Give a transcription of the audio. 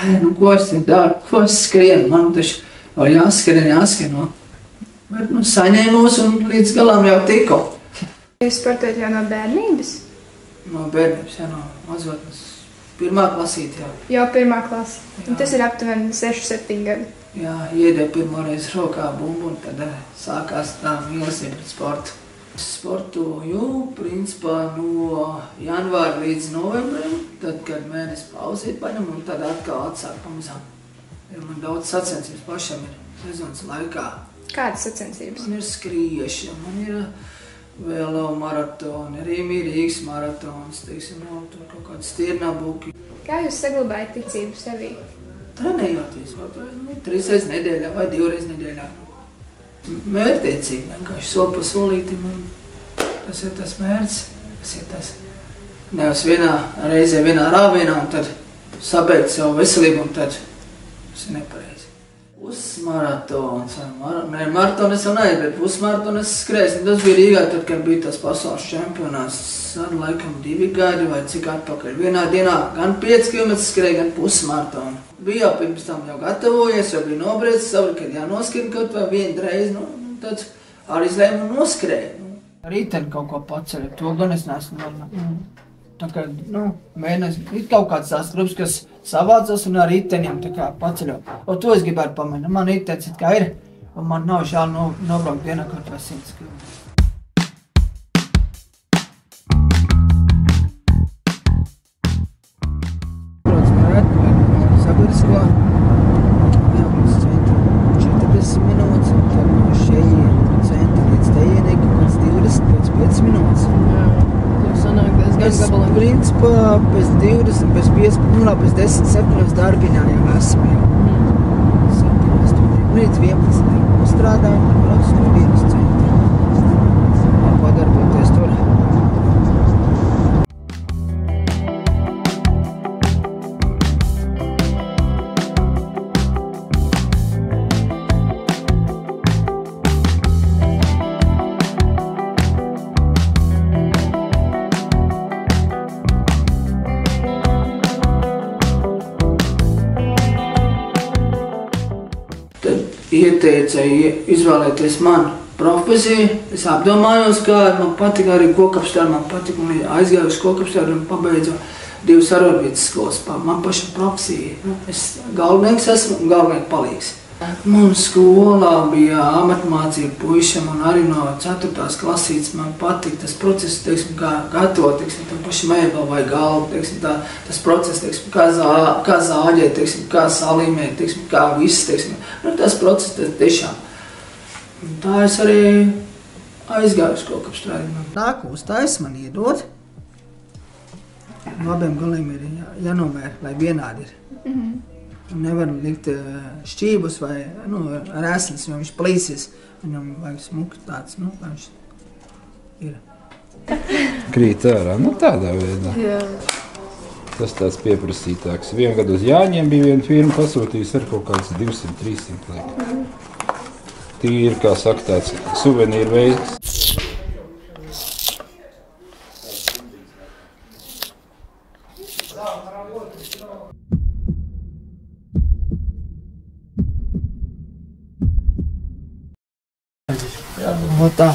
Nu, ko es te daru, ko es skrienu, man taču vēl jāskrien, Bet, saņēmos un līdz galam jau tiku. Jūs sportojat jau no bērnības? No bērnības, jā, no mazotnes. Pirmā klasīte, jā. Jau pirmā klase. Un tas ir aptuveni 6-7 gadi. Jā, iedēju pirmoreiz rokā bumbu un tad sākās tā mīlestība pret sportu. Sportoju, principā, no janvāra līdz novembrim, tad, kad mēnesi pauzīt paņem un tad atkal atsāk pamazām. Man daudz sacensības pašam ir sezonas laikā. Kādas sacensības? Man ir skriešana, man ir velo maratoni, Rīgas maratons, teiksim, tur kaut kādi stirnabuki. Kā jūs saglabājat ticību sevī? Trenējoties, 3 reizes nedēļā vai 2 reizes nedēļā. Mērķtiecīgi, vienkārši soli pa solītim, un tas ir tas mērķis, tas ir tas. Nevis vienā reizē, vienā rāvienā, un tad sabeigt savu veselību, un tad tas ir nepareizi. Pusmaratons, maratonu es vēl neju, bet pusmaratonu es skrēju. Tas bija Rīgā, tad, kad bija tas pasaules čempionāts, laikam 2 gadi vai cik atpakaļ. Vienā dienā gan 5 km skrēju, gan pusmaratonu. Bija jau pirms tam jau gatavojies, jau bija nobriedzis, sapratu, kad jānoskrien kaut vai vienu reizi, tad arī izlēmu un noskrēju. Rīteni kaut ko paceļu, to gan es neesmu vēl. Tā kā, mēnesi, ir kaut kāds tās grupas, kas savācas un ar riteņiem tā kā paceļo. Un to es gribētu pamēģināt. Man ritenis it kā ir, un man nav žēl nobraukt dienā kaut vai 100 km. Sabiedrisko jābūt centru 40 minūtes, un tad no šeit centra līdz tejienei kaut kāds 20-5 minūtes. Es, principā, pēc 20, pēc 5, pēc 10-7 darbiņā jau esmu jau. 7 līdz 11 strādāju, un braucu no Rīgas centra. Padarboties tur. Ieteica izvēlēties manu profesiju. Es apdomājos, kā man patika arī kokapstāri, man patika un aizgāju uz kokapstāri un pabeidzu 2 arotbiedras skolas. Man paša profesija. Es galvenieks esmu un galvenieks palīgs. Man skolā bija amatmācība puišam un arī no 4. klasītes man patika tas process, teiksim, kā gatavot, teiksim, tam pašam mēbeli vai galvu, teiksim, tas process, teiksim, kā zāģēt, teiksim, kā salīmēt, teiksim, kā viss, teiksim. Tas process tiešām. Tā es arī aizgāju uz kokapstrādi. Nākos taisa man iedod. No abiem galiem ir jānovēr, lai vienādi ir. Nevar likt šķībus vai rēslis, jo viņš plīsies. Viņam vajag smuki tāds, lai viņš ir. Krīt ārā, tādā veidā. Jā. Tas tāds pieprasītāks. Vienu gadu uz Jāņiem bija viena firma pasūtījis ar kaut kāds 200-300 laikam. Tīri, kā saka, tāds suvenīru veids. Вот так.